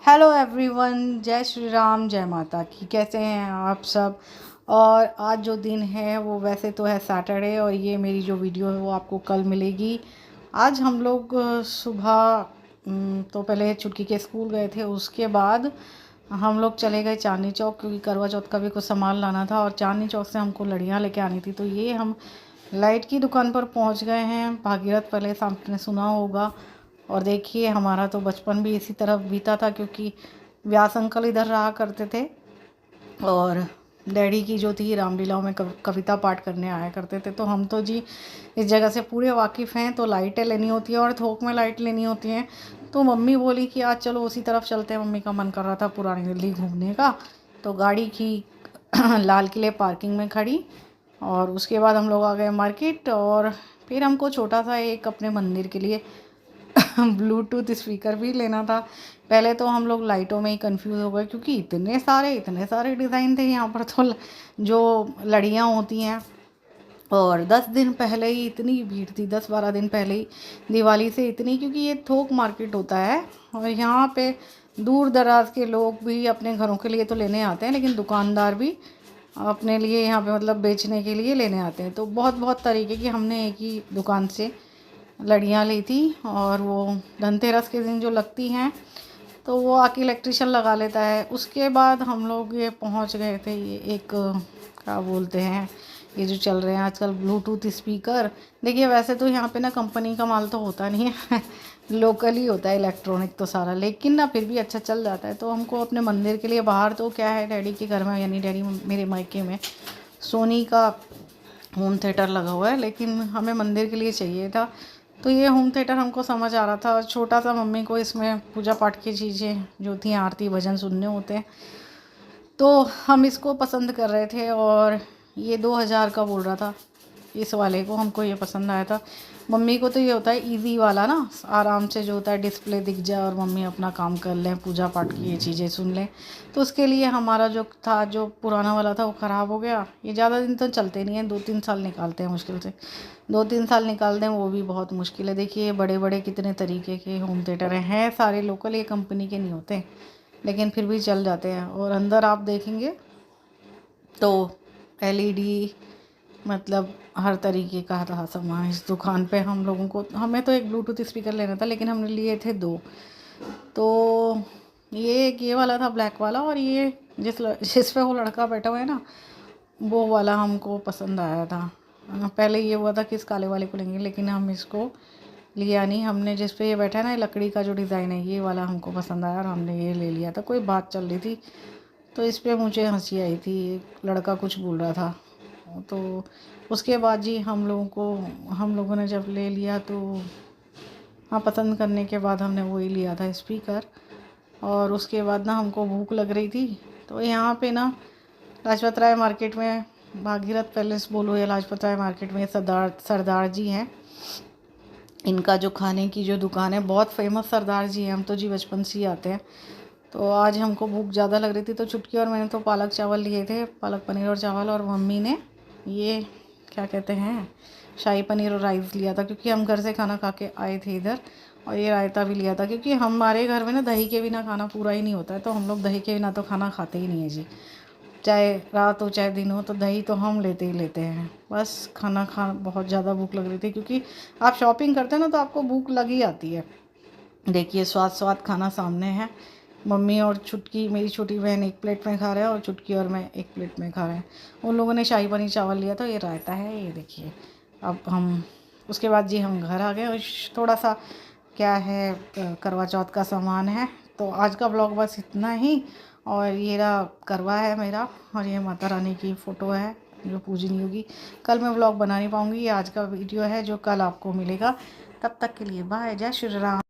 Hello everyone, जय श्री राम, जय माता की। कैसे हैं आप सब। और आज जो दिन है वो वैसे तो है सैटरडे, और ये मेरी जो वीडियो है वो आपको कल मिलेगी। आज हम लोग सुबह तो पहले चुटकी के स्कूल गए थे, उसके बाद हम लोग चले गए चांदनी चौक, क्योंकि करवा चौथ का भी कुछ सामान लाना था और चांदनी चौक से हमको लड़ियाँ लेके आनी थी। तो ये हम लाइट की दुकान पर पहुंच गए हैं, भागीरथ पैलेस आपने सुना होगा। और देखिए, हमारा तो बचपन भी इसी तरफ बीता था, क्योंकि व्यास अंकल इधर रहा करते थे और डैडी की जो थी रामलीलाओं में कविता पाठ करने आया करते थे। तो हम तो जी इस जगह से पूरे वाकिफ़ हैं। तो लाइटें लेनी होती हैं और थोक में लाइट लेनी होती हैं। तो मम्मी बोली कि आज चलो उसी तरफ चलते हैं। मम्मी का मन कर रहा था पुरानी दिल्ली घूमने का। तो गाड़ी की लाल किले पार्किंग में खड़ी, और उसके बाद हम लोग आ गए मार्केट। और फिर हमको छोटा सा एक अपने मंदिर के लिए ब्लूटूथ स्पीकर भी लेना था। पहले तो हम लोग लाइटों में ही कंफ्यूज हो गए, क्योंकि इतने सारे डिज़ाइन थे यहाँ पर। तो जो लड़ियाँ होती हैं, और 10 दिन पहले ही इतनी भीड़ थी, 10-12 दिन पहले ही दिवाली से इतनी, क्योंकि ये थोक मार्केट होता है। और यहाँ पे दूर दराज के लोग भी अपने घरों के लिए तो लेने आते हैं, लेकिन दुकानदार भी अपने लिए यहाँ पे मतलब बेचने के लिए लेने आते हैं। तो बहुत बहुत तरीके की हमने एक ही दुकान से लड़ियाँ ली थी। और वो धनतेरस के दिन जो लगती हैं, तो वो आके इलेक्ट्रिशियन लगा लेता है। उसके बाद हम लोग ये पहुंच गए थे, ये एक क्या बोलते हैं, ये जो चल रहे हैं आजकल ब्लूटूथ स्पीकर। देखिए, वैसे तो यहाँ पे ना कंपनी का माल तो होता नहीं है लोकल ही होता है इलेक्ट्रॉनिक तो सारा, लेकिन ना फिर भी अच्छा चल जाता है। तो हमको अपने मंदिर के लिए बाहर, तो क्या है, डैडी के घर में, यानी डैडी मेरे मायके में सोनी का होम थिएटर लगा हुआ है, लेकिन हमें मंदिर के लिए चाहिए था। तो ये होम थिएटर हमको समझ आ रहा था, छोटा सा। मम्मी को इसमें पूजा पाठ की चीज़ें जो थी, आरती भजन सुनने होते हैं, तो हम इसको पसंद कर रहे थे। और ये 2000 का बोल रहा था इस वाले को, हमको ये पसंद आया था। मम्मी को तो ये होता है इजी वाला ना, आराम से जो होता है डिस्प्ले दिख जाए और मम्मी अपना काम कर लें, पूजा पाठ की ये चीज़ें सुन लें। तो उसके लिए हमारा जो था, जो पुराना वाला था, वो ख़राब हो गया। ये ज़्यादा दिन तो चलते नहीं हैं, 2-3 साल निकालते हैं मुश्किल से। 2-3 साल निकालते हैं, वो भी बहुत मुश्किल है। देखिए बड़े बड़े कितने तरीके के होम थिएटर हैं सारे लोकल, ये कंपनी के नहीं होते, लेकिन फिर भी चल जाते हैं। और अंदर आप देखेंगे तो एलईडी, मतलब हर तरीके का था सामान इस दुकान पे। हम लोगों को, हमें तो एक ब्लूटूथ स्पीकर लेना था, लेकिन हमने लिए थे 2। तो ये एक ये वाला था ब्लैक वाला, और ये जिस पे वो लड़का बैठा हुआ है ना, वो वाला हमको पसंद आया था। पहले ये हुआ था कि इस काले वाले को लेंगे, लेकिन हम इसको लिया नहीं। हमने जिस पे ये बैठा है ना, लकड़ी का जो डिज़ाइन है, ये वाला हमको पसंद आया और हमने ये ले लिया था। कोई बात चल रही थी तो इस पे मुझे हंसी आई थी, लड़का कुछ बोल रहा था। तो उसके बाद जी हम लोगों ने जब ले लिया, तो हाँ, पसंद करने के बाद हमने वही लिया था स्पीकर। और उसके बाद ना हमको भूख लग रही थी, तो यहाँ पे ना लाजपत राय मार्केट में, भागीरथ पैलेस बोलो या लाजपत राय मार्केट में, सरदार जी हैं। इनका जो खाने की जो दुकान है, बहुत फेमस सरदार जी हैं। हम तो जी बचपन से ही आते हैं। तो आज हमको भूख ज़्यादा लग रही थी, तो चुटकी और मैंने तो पालक चावल लिए थे, पालक पनीर और चावल। और मम्मी ने ये क्या कहते हैं, शाही पनीर और राइस लिया था, क्योंकि हम घर से खाना खा के आए थे इधर। और ये रायता भी लिया था, क्योंकि हमारे घर में ना दही के बिना खाना पूरा ही नहीं होता है। तो हम लोग दही के बिना तो खाना खाते ही नहीं है जी, चाहे रात हो चाहे दिन हो, तो दही तो हम लेते ही लेते हैं। बस खाना बहुत ज़्यादा भूख लग रही थी, क्योंकि आप शॉपिंग करते हैं ना, तो आपको भूख लगी आती है। देखिए, स्वाद खाना सामने है। मम्मी और छुटकी, मेरी छोटी बहन, एक प्लेट में खा रहे हैं, और छुटकी और मैं एक प्लेट में खा रहे हैं। उन लोगों ने शाही पनीर चावल लिया, तो ये रायता है, ये देखिए। अब हम उसके बाद जी हम घर आ गए, और थोड़ा सा क्या है, करवा चौथ का सामान है। तो आज का ब्लॉग बस इतना ही। और ये रहा करवा है मेरा, और ये माता रानी की फ़ोटो है जो पूजनी होगी। कल मैं ब्लॉग बना नहीं पाऊँगी, ये आज का वीडियो है जो कल आपको मिलेगा। तब तक के लिए बाय, जय श्री राम।